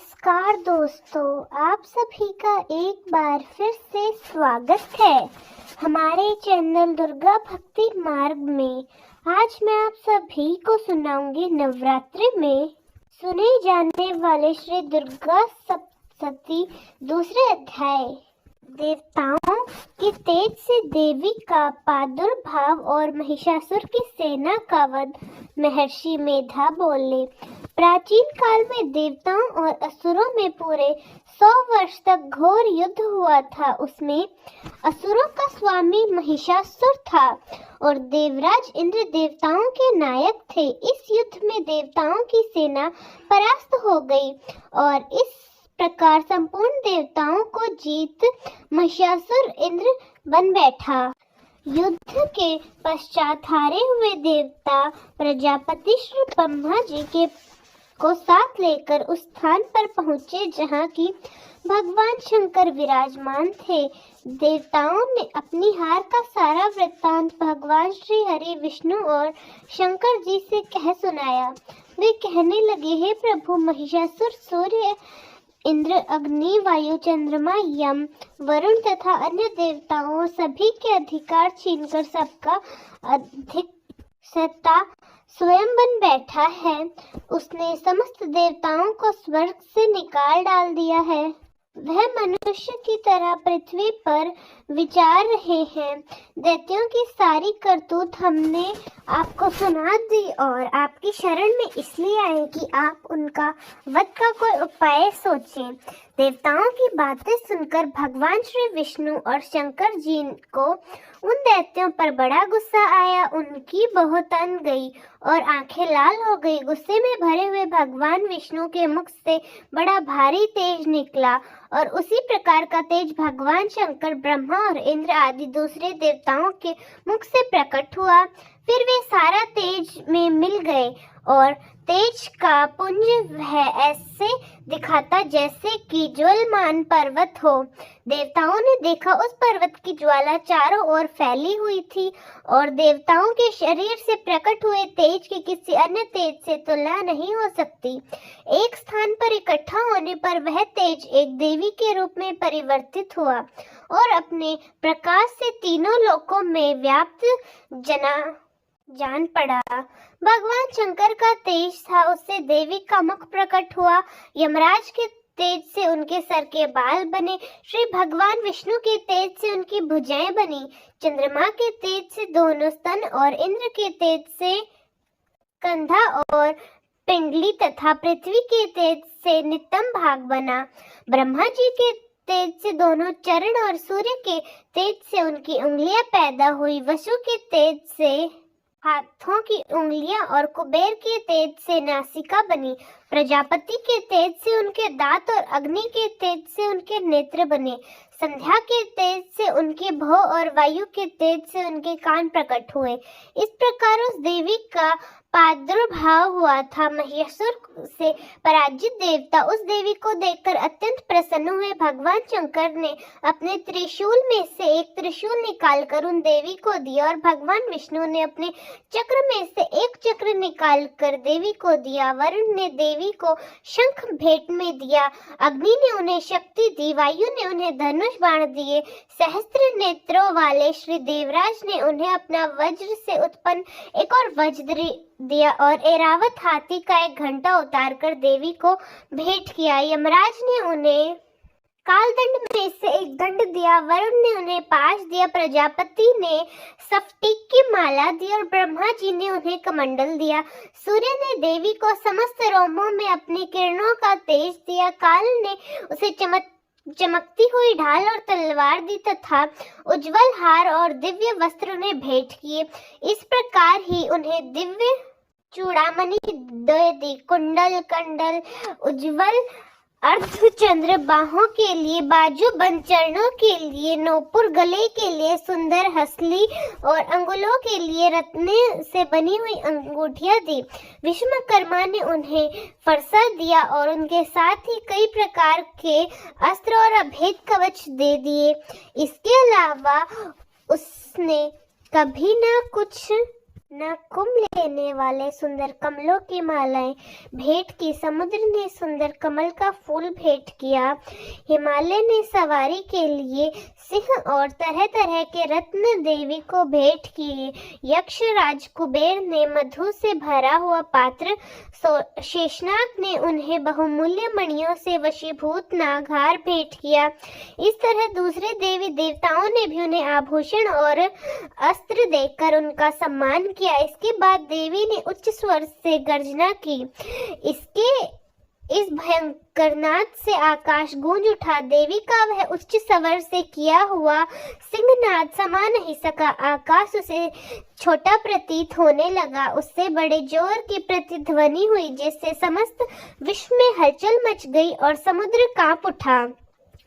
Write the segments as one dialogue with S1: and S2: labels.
S1: नमस्कार दोस्तों, आप सभी का एक बार फिर से स्वागत है हमारे चैनल दुर्गा भक्ति मार्ग में। आज मैं आप सभी को सुनाऊंगी नवरात्रि में सुने जाने वाले श्री दुर्गा सप्तशती दूसरे अध्याय। देवताओं के तेज से देवी का प्रादुर्भाव और महिषासुर की सेना का वध। महर्षि मेधा बोले, प्राचीन काल में देवताओं और असुरों में पूरे 100 वर्ष तक घोर युद्ध हुआ था। उसमें असुरों का स्वामी महिषासुर था और देवराज इंद्र देवताओं के नायक थे। इस युद्ध में देवताओं की सेना परास्त हो गई और इस प्रकार संपूर्ण देवताओं को जीत महिषासुर इंद्र बन बैठा। युद्ध के पश्चात हारे हुए देवता प्रजापति श्री ब्रह्मा जी को साथ लेकर उस स्थान पर पहुंचे जहां की भगवान शंकर विराजमान थे। देवताओं ने अपनी हार का सारा वृत्तांत भगवान श्री हरि विष्णु और शंकर जी से कह सुनाया। वे कहने लगे, हे प्रभु, महिषासुर सूर्य, इंद्र, अग्नि, वायु, चंद्रमा, यम, वरुण तथा अन्य देवताओं सभी के अधिकार छीनकर सबका अधिक सत्ता स्वयं बन बैठा है। उसने समस्त देवताओं को स्वर्ग से निकाल डाल दिया है। वह मनुष्य की तरह पृथ्वी पर विचार रहे हैं। दैत्यों की सारी करतूत हमने आपको सुना दी और आपकी शरण में इसलिए आए कि आप उनका वध का कोई उपाय सोचें। देवताओं की बातें सुनकर भगवान श्री विष्णु और शंकर जी को उन दैत्यों पर बड़ा गुस्सा आया। उनकी बहुत तन गई और आंखें लाल हो गई। गुस्से में भरे हुए भगवान विष्णु के मुख से बड़ा भारी तेज निकला और उसी प्रकार का तेज भगवान शंकर, ब्रह्मा और इंद्र आदि दूसरे देवताओं के मुख से प्रकट हुआ। फिर वे सारा तेज में मिल गए और तेज का पुंज वह ऐसे दिखाता जैसे कि ज्वलमान पर्वत हो। देवताओं ने देखा उस पर्वत की ज्वाला चारों ओर फैली हुई थी और देवताओं के शरीर से प्रकट हुए तेज की किसी अन्य तेज से तुलना नहीं हो सकती। एक स्थान पर इकट्ठा होने पर वह तेज एक देवी के रूप में परिवर्तित हुआ और अपने प्रकाश से तीनों लोकों में व्याप्त जान पड़ा। भगवान शंकर का तेज था, उससे देवी का मुख प्रकट हुआ। यमराज के तेज से उनके सर के बाल बने। श्री भगवान विष्णु के तेज से उनकी भुजाएं बनी। चंद्रमा के तेज से दोनों स्तन और इंद्र के तेज से कंधा और पिंडली तथा पृथ्वी के तेज से नितंब भाग बना। ब्रह्मा जी के तेज से दोनों चरण और सूर्य के तेज से उनकी उंगलियां पैदा हुई। वसु के तेज से हाथों की उंगलियां और कुबेर के तेज से नासिका बनी। प्रजापति के तेज से उनके दांत और अग्नि के तेज से उनके नेत्र बने। संध्या के तेज से उनके भौं और वायु के तेज से उनके कान प्रकट हुए। इस प्रकार उस देवी का प्रादुर्भाव हुआ था। महिषासुर से पराजित देवता उस देवी को देखकर अत्यंत प्रसन्न हुए। भगवान शंकर ने अपने त्रिशूल में से एक त्रिशूल निकालकर उन देवी को दिया और भगवान विष्णु ने अपने चक्र में से एक चक्र निकालकर देवी को दिया। वरुण ने देवी को शंख भेंट में दिया। अग्नि ने उन्हें शक्ति दी। वायु ने उन्हें धनुष बाण दिए। सहस्त्र नेत्रों वाले श्री देवराज ने उन्हें अपना वज्र से उत्पन्न एक और वज्र दिया और ऐरावत हाथी का एक घंटा उतारकर देवी को भेंट किया। यमराज ने उन्हें कालदंड में से एक दंड दिया। वरुण ने उन्हें पाश दिया। प्रजापति ने स्फटिक की माला दी और ब्रह्मा जी ने उन्हें कमंडल दिया। सूर्य ने देवी को समस्त रोमों में अपनी किरणों का तेज दिया। काल ने उसे चमकती हुई ढाल और तलवार दी तथा उज्जवल हार और दिव्य वस्त्र उन्हें भेंट किए। इस प्रकार ही उन्हें दिव्य चूड़ामणि दी। कुंडल, कंडल, उज्जवल अर्धचंद्र, बाहों के लिए बाजू बंद, चरणों के लिए नूपुर, गले के लिए सुंदर हसली और अंगुलों के लिए रत्न से बनी हुई अंगूठियां दी। विश्वकर्मा ने उन्हें फरसा दिया और उनके साथ ही कई प्रकार के अस्त्र और अभेद कवच दे दिए। इसके अलावा उसने कभी न कुछ न कुंभ लेने वाले सुंदर कमलों की मालाएं भेंट की, समुद्र ने सुंदर कमल का फूल भेंट किया, हिमालय ने सवारी के लिए सिंह और तरह तरह के रत्न देवी को भेंट किए, यक्ष राज कुबेर ने मधु से भरा हुआ पात्र, शेषनाग ने उन्हें बहुमूल्य मणियों से वशीभूत नागहार भेंट किया। इस तरह दूसरे देवी देवताओं ने भी उन्हें आभूषण और अस्त्र देकर उनका सम्मान किया। इसके बाद देवी ने उच्च स्वर से गर्जना की। इस भयंकर नाद से आकाश गूंज उठा। देवी का वह उच्च स्वर से किया हुआ सिंहनाद समा नहीं सका। आकाश उसे छोटा प्रतीत होने लगा। उससे बड़े जोर की प्रतिध्वनि हुई, जिससे समस्त विश्व में हलचल मच गई और समुद्र कांप उठा।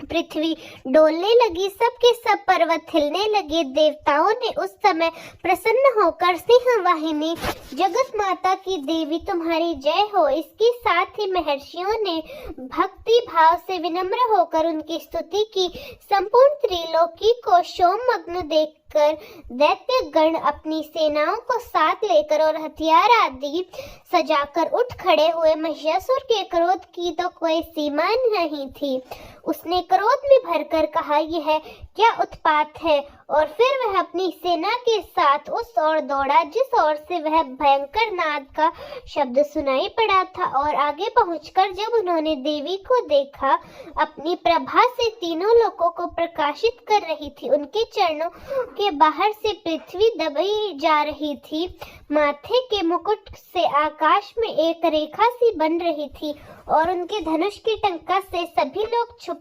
S1: पृथ्वी डोलने लगी, सब के सब पर्वत हिलने लगे। देवताओं ने उस समय प्रसन्न होकर सिंह वाहिनी जगत माता की देवी तुम्हारी जय हो। इसके साथ ही महर्षियों ने भक्ति भाव से विनम्र होकर उनकी स्तुति की। संपूर्ण त्रिलोकी को शोकमग्न देखकर दैत्य गण अपनी सेनाओं को साथ लेकर और हथियार आदि सजाकर उठ खड़े हुए। महिषासुर के क्रोध की तो कोई सीमा नहीं थी। उसने क्रोध में भरकर कहा, यह क्या उत्पात है, और फिर वह अपनी सेना के साथ उस ओर दौड़ा जिस ओर से वह भयंकर नाद का शब्द सुनाई पड़ा था। और आगे पहुंचकर जब उन्होंने देवी को देखा, अपनी प्रभा से तीनों लोकों को प्रकाशित कर रही थी। उनके चरणों के बाहर से पृथ्वी दबाई जा रही थी। माथे के मुकुट से आकाश में एक रेखा सी बन रही थी और उनके धनुष की टंका से सभी लोग छुप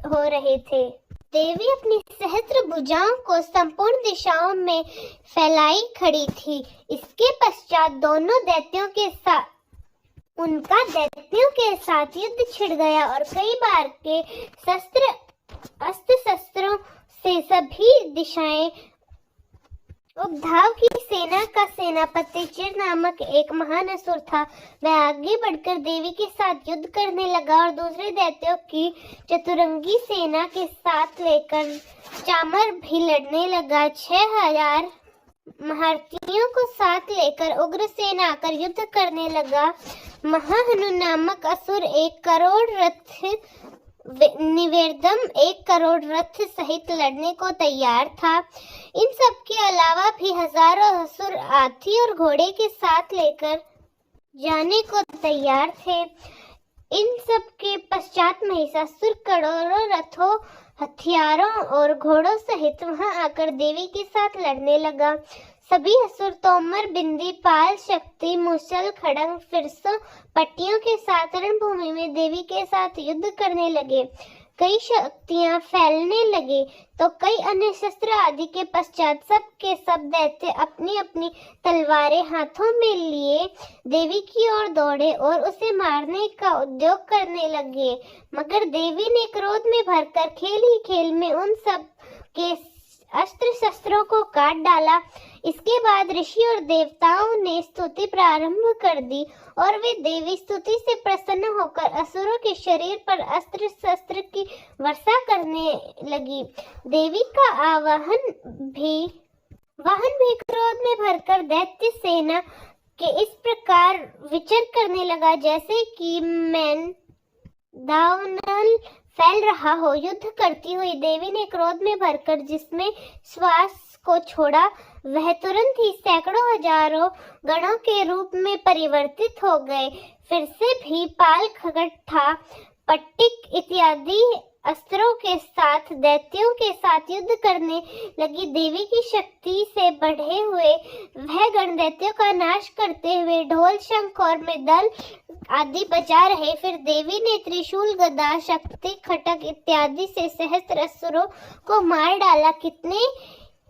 S1: हो रहे थे। देवी अपनी सहस्त्र भुजाओं को संपूर्ण दिशाओं में फैलाई खड़ी थी। इसके पश्चात दोनों दैत्यों के साथ युद्ध छिड़ गया और कई बार के अस्त्र शस्त्रों से सभी दिशाएं उद्धाव की। सेना का सेनापति चिर नामक एक महान असुर था। वह आगे बढ़कर देवी के साथ युद्ध करने लगा और दूसरे दैत्यों की चतुरंगी सेना के साथ लेकर चामर भी लड़ने लगा। 6000 महारथियों को साथ लेकर उग्रसेन आकर युद्ध करने लगा। महाहनु नामक असुर 1 करोड़ रथ निवेदम 1 करोड़ रथ सहित लड़ने को तैयार था। इन सब के अलावा भी हजारों असुर हाथी और घोड़े के साथ लेकर जाने को तैयार थे। इन सब के पश्चात महिषासुर करोड़ों रथों, हथियारों और घोड़ों सहित वहां आकर देवी के साथ लड़ने लगा। सभी असुर तोमर, बिंदी, पाल, शक्ति, मुसल, खड़ंग, फिरसों, पट्टियों के साथ रणभूमि में देवी के साथ युद्ध करने लगे। कई शक्तियां फैलने लगे तो कई अन्य शस्त्र आदि के पश्चात सब के सब दैत्य अपनी अपनी तलवारें हाथों में लिए देवी की ओर दौड़े और उसे मारने का उद्योग करने लगे। मगर देवी ने क्रोध में भरकर खेल ही खेल में उन सब के अस्त्र शस्त्रों को काट डाला। इसके बाद ऋषि और देवताओं ने स्तुति प्रारंभ कर दी और वे देवी स्तुति से प्रसन्न होकर असुरों के शरीर पर अस्त्र शस्त्र की वर्षा करने लगी। देवी का वाहन भी क्रोध में भरकर दैत्य सेना के इस प्रकार विचर करने लगा जैसे कि दावानल फैल रहा हो। युद्ध करती हुई देवी ने क्रोध में भरकर जिसमें श्वास को छोड़ा, वह तुरंत ही सैकड़ों हजारों गणों के रूप में परिवर्तित हो गए। फिर से भी पाल, खगट्टा, पट्टिक इत्यादि अस्त्रों के साथ दैत्यों के साथ युद्ध करने लगी। देवी की शक्ति से बढ़े हुए वह गण दैत्यों का नाश करते हुए ढोल, शंख और मृदल आदि बजा रहे। फिर देवी ने त्रिशूल, गदा, शक्ति, खटक इत्यादि से सहस्त्र असुरों को मार डाला।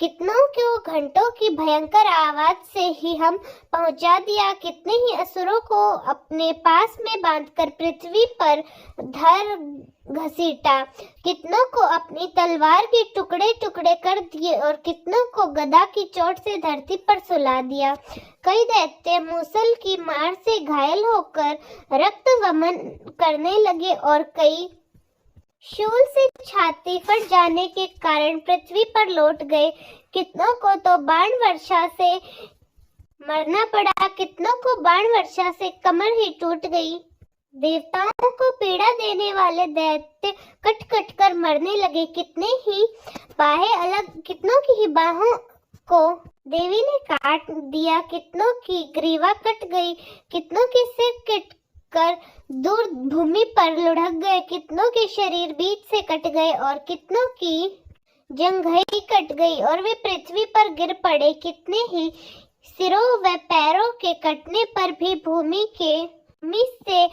S1: कितनों को घंटों की भयंकर आवाज से ही हम पहुंचा दिया। कितने ही असुरों को अपने पास में बांधकर पृथ्वी पर धर घसीटा। कितनों को अपनी तलवार के टुकड़े टुकड़े कर दिए और कितनों को गदा की चोट से धरती पर सुला दिया। कई दैत्य मूसल की मार से घायल होकर रक्त वमन करने लगे और कई शूल से छाती फट जाने के कारण पृथ्वी पर लौट गए। कितनों को तो बाण वर्षा से मरना पड़ा, कितनों को बाण वर्षा से कमर ही टूट गई। देवताओं को पीड़ा देने वाले दैत्य कट कट कर मरने लगे। कितनों की ही बाहों को देवी ने काट दिया, कितनों की ग्रीवा कट गई, कितनों के सिर कट कर दूर भूमि पर लुढ़क गए, कितनों के शरीर बीच से कट गए और कितनों की जंघई कट गई और वे पृथ्वी पर गिर पड़े। कितने ही सिरों व पैरों के कटने पर भी भूमि से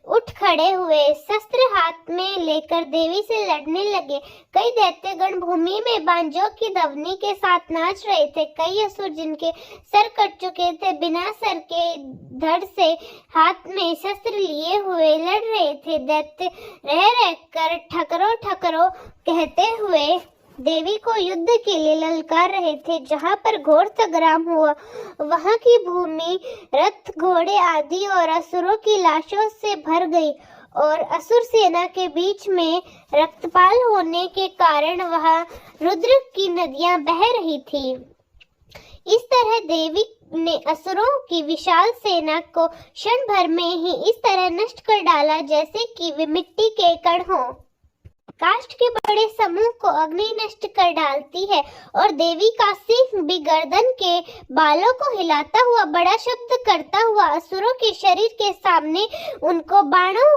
S1: उठ खड़े हुए, शस्त्र हाथ में लेकर देवी से लड़ने लगे। कई दैत्यगण भूमि में बांझों की ध्वनि के साथ नाच रहे थे। कई असुर जिनके सर कट चुके थे, बिना सर के धड़ से हाथ में शस्त्र लिए हुए लड़ रहे थे। दैत्य रह रहकर ठकरो ठकरो कहते हुए देवी को युद्ध के लिए ललकार रहे थे। जहाँ पर घोर संग्राम हुआ, वहाँ की भूमि रथ, घोड़े आदि और असुरों की लाशों से भर गई और असुर सेना के बीच में रक्तपात होने के कारण वहाँ रुद्र की नदियां बह रही थी। इस तरह देवी ने असुरों की विशाल सेना को क्षण भर में ही इस तरह नष्ट कर डाला जैसे कि वे मिट्टी के कण हों। काष्ठ के बड़े समूह को अग्नि नष्ट कर डालती है और देवी का सिंह भी गर्दन के बालों को हिलाता हुआ बड़ा शब्द करता हुआ असुरों के शरीर के सामने उनको बाणों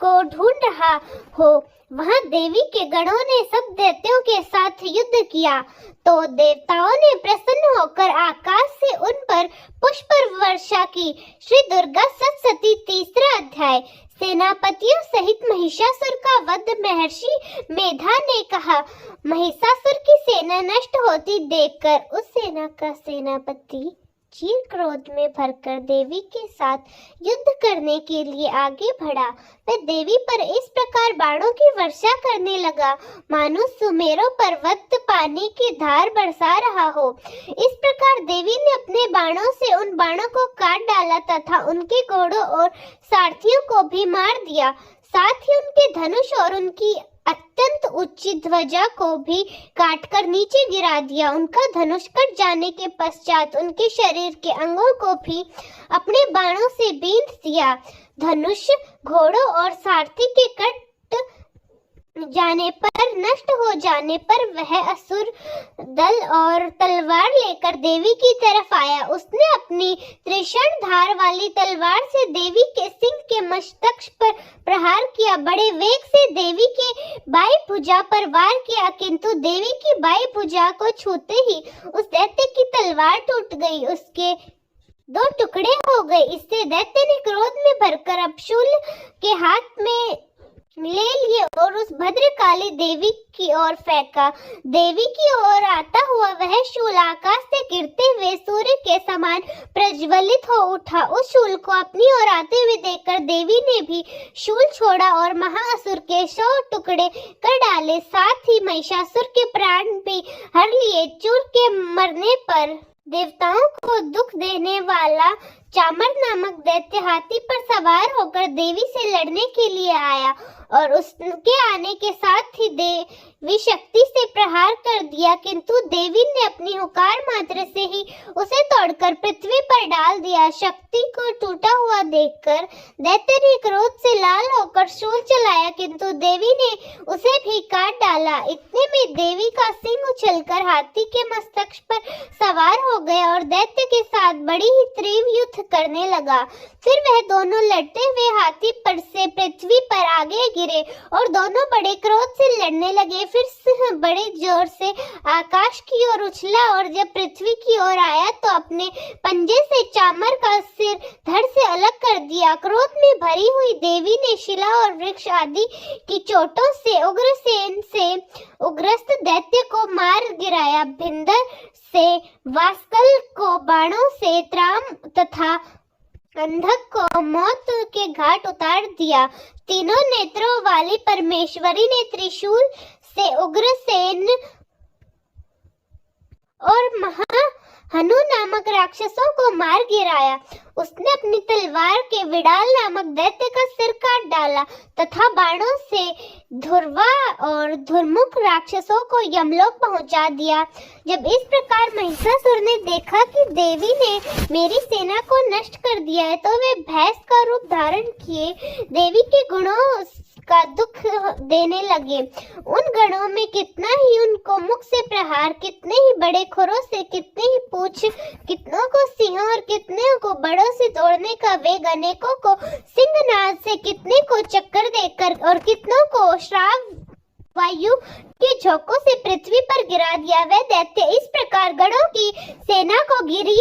S1: को ढूंढ रहा हो। वहां देवी के गणों ने सब दैत्यों के साथ युद्ध किया तो देवताओं ने प्रसन्न होकर आकाश से उन पर पुष्प वर्षा की। श्री दुर्गा सप्तशती, तीसरा अध्याय। सेनापतियों सहित महिषासुर का वध। महर्षि मेधा ने कहा, महिषासुर की सेना नष्ट होती देखकर उस सेना का सेनापति चीर क्रोध में भरकर देवी के साथ युद्ध करने के लिए आगे बढ़ा। वह देवी पर इस प्रकार बाणों की वर्षा करने लगा मानो सुमेरु पर्वत पानी की धार बरसा रहा हो। इस प्रकार देवी ने अपने बाणों से उन बाणों को काट डाला तथा उनके घोड़ों और सारथियों को भी मार दिया। साथ ही उनके धनुष और उनकी अत्यंत ऊंची ध्वजा को भी काटकर नीचे गिरा दिया। उनका धनुष कट जाने के पश्चात उनके शरीर के अंगों को भी अपने बाणों से बींध दिया। धनुष, घोड़ों और सारथी के कट जाने पर, नष्ट हो जाने पर वह असुर दल और तलवार लेकर देवी की तरफ आया। उसने अपनी त्रिशण धार वाली तलवार से देवी के सिंह के मस्तक पर प्रहार किया। बड़े वेग से देवी के बाई भुजा पर वार किया, किंतु देवी की बाई भुजा को छूते ही उस दैत्य की तलवार टूट गई, उसके 2 टुकड़े हो गए। इससे दैत्य ने क्रोध में भरकर अपशूल के हाथ में ले लिए और उस भद्रकाली देवी की ओर फेंका। देवी की ओर आता हुआ वह शूल आकाश से गिरते हुए सूर्य के समान प्रज्वलित हो उठा। उस शूल को अपनी ओर आते हुए देखकर देवी ने भी शूल छोड़ा और महाअसुर के 100 टुकड़े कर डाले। साथ ही महिषासुर के प्राण भी हर लिए। चूर के मरने पर देवताओं को दुख देने वाला चामर नामक दैत्य हाथी पर सवार होकर देवी से लड़ने के लिए आया और उसके आने के साथ ही देवी शक्ति से प्रहार कर दिया, किंतु देवी ने अपनी हुकार मात्र से ही उसे तोड़कर पृथ्वी पर डाल दिया। शक्ति को टूटा हुआ देखकर दैत्य ने क्रोध से लाल होकर शूल चलाया, किंतु देवी ने उसे भी काट डाला। इतने में देवी का सिंह उछलकर हाथी के मस्तक पर सवार हो गया और दैत्य के साथ बड़ी ही तीव्र युद्ध करने लगा। फिर वह दोनों लड़ते हुए हाथी पर से पृथ्वी पर आगे गिरे और दोनों बड़े क्रोध से लड़ने लगे। फिर सिंह बड़े जोर से आकाश की ओर उछला और जब पृथ्वी की ओर आया तो अपने पंजे से चामर का सिर धड़ से अलग कर दिया। क्रोध में भरी हुई देवी ने शिला और वृक्ष आदि की चोटों से उग्रसेन से उग्रस्त दैत्य को मार गिराया। भिंदर से वास्कल को बाणों से, त्राम तथा अंधक को मौत के घाट उतार दिया। तीनों नेत्रों वाली परमेश्वरी ने त्रिशूल से उग्रसेन और हनु नामक राक्षसों को मार गिराया। उसने अपनी तलवार के विडाल नामक दैत्य का सिर काट डाला तथा बाणों से धुर्वा और धुर्मुख राक्षसों को यमलोक पहुंचा दिया। जब इस प्रकार महिषासुर ने देखा कि देवी ने मेरी सेना को नष्ट कर दिया है, तो वे भैंस का रूप धारण किए देवी के गुणों का दुख देने लगे। उन गणों में कितना ही उनको मुख से प्रहार, कितने ही बड़े खुरों से, कितने ही पूंछ, कितनों को सिंहों और कितने को बड़ों से दौड़ने का वेग, अनेकों को सिंहनाद से, कितने को चक्कर देकर और कितनों को श्राप वायु के झोंकों से पृथ्वी पर गिरा दिया। वह दैत्य इस प्रकार गणों की सेना को गिरी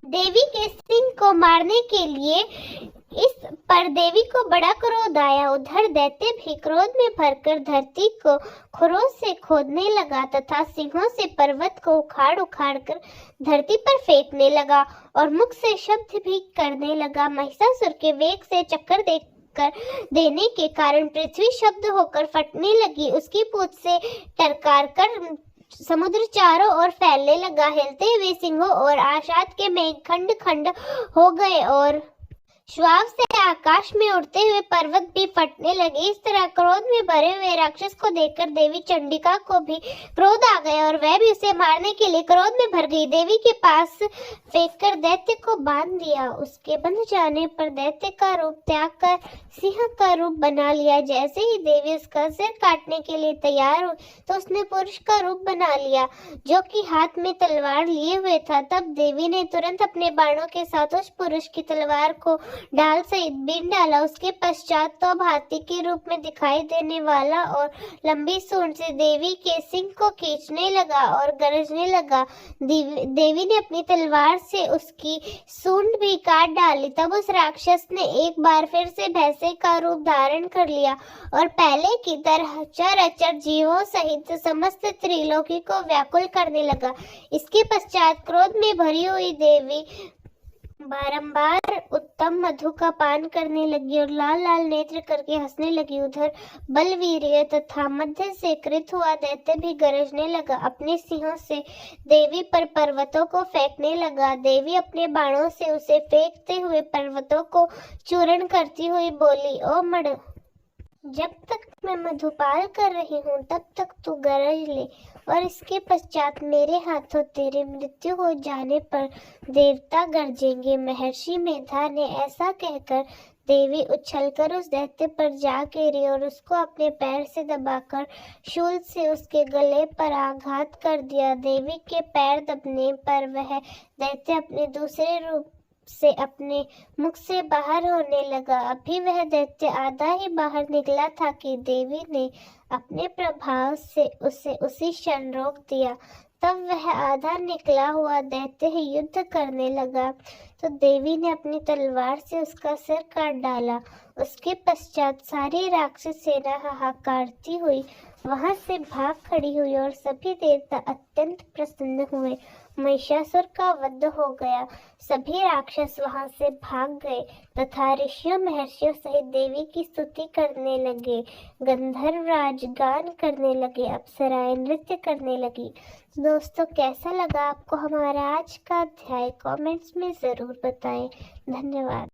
S1: देवी के सिंह को मारने के लिए। इस पर देवी को बड़ा क्रोध आया। उधर दैत्य भी क्रोध में भरकर धरती को खुरों से खोदने लगा तथा सिंहों से पर्वत को उखाड़ उखाड़ कर धरती पर फेंकने लगा और मुख से शब्द भी करने लगा। महिषासुर के वेग से चक्कर देने के कारण पृथ्वी शब्द होकर फटने लगी। उसकी पूंछ से टरकार कर समुद्र चारों ओर फैलने लगा। हिलते हुए सिंहों और आशाद के मेघ खंड खंड हो गए और श्वास से आकाश में उड़ते हुए पर्वत भी फटने लगे। इस तरह क्रोध में भरे हुए राक्षस को देखकर देवी चंडिका को भी क्रोध आ गया और वह भी उसे मारने के लिए क्रोध में भर गई। देवी के पास फेंककर दैत्य को बांध दिया। उसके बंध जाने पर दैत्य का रूप त्याग कर सिंह का रूप बना लिया। जैसे ही देवी उसका सिर काटने के लिए तैयार हुई, तो उसने पुरुष का रूप बना लिया, जो कि हाथ में तलवार लिए हुए था। तब देवी ने तुरंत अपने बाणों के साथ उस पुरुष की तलवार को डाल सहित बीन डाला। उसके पश्चात तो हाथी के रूप में दिखाई देने वाला और लंबी सूंड से देवी के सिंह को खींचने लगा और गरजने लगा। देवी ने अपनी तलवार से उसकी सूंड भी काट डाली। तब उस राक्षस ने एक बार फिर से भैंसे का रूप धारण कर लिया और पहले की तरह चर जीवों सहित समस्त त्रिलोकी को व्याकुल करने लगा। इसके पश्चात क्रोध में भरी हुई देवी बारंबार उत्तम मधु का पान करने लगी और लाल लाल नेत्र करके हंसने लगी। उधर बलवीर्य तथा मध्य से कृत हुआ दैत्य भी गरजने लगा। अपने सिंहों से देवी पर पर्वतों को फेंकने लगा। देवी अपने बाणों से उसे फेंकते हुए पर्वतों को चूर्ण करती हुई बोली, ओ मड़, जब तक मैं मधुपाल कर रही हूँ तब तक तू गरज ले, और इसके पश्चात मेरे हाथों तेरी मृत्यु हो जाने पर देवता गरजेंगे। महर्षि मेधा ने ऐसा कहकर देवी उछलकर उस दैत्य पर जा गिरी और उसको अपने पैर से दबाकर शूल से उसके गले पर आघात कर दिया। देवी के पैर दबने पर वह दैत्य अपने दूसरे रूप से अपने मुख से बाहर होने लगा। अभी वह दैत्य आधा ही बाहर निकला था कि देवी ने अपने प्रभाव से उसे उसी क्षण रोक दिया। तब वह आधा निकला हुआ दैत्य ही युद्ध करने लगा, तो देवी ने अपनी तलवार से उसका सिर काट डाला। उसके पश्चात सारी राक्षस सेना हाहाकारती हुई वहां से भाग खड़ी हुई और सभी देवता अत्यंत प्रसन्न हुए। महिषासुर का वध हो गया। सभी राक्षस वहां से भाग गए तथा ऋषियों महर्षियों सहित देवी की स्तुति करने लगे। गंधर्व राज गान करने लगे, अप्सराएं नृत्य करने लगी। दोस्तों, कैसा लगा आपको हमारा आज का अध्याय? कमेंट्स में जरूर बताएं। धन्यवाद।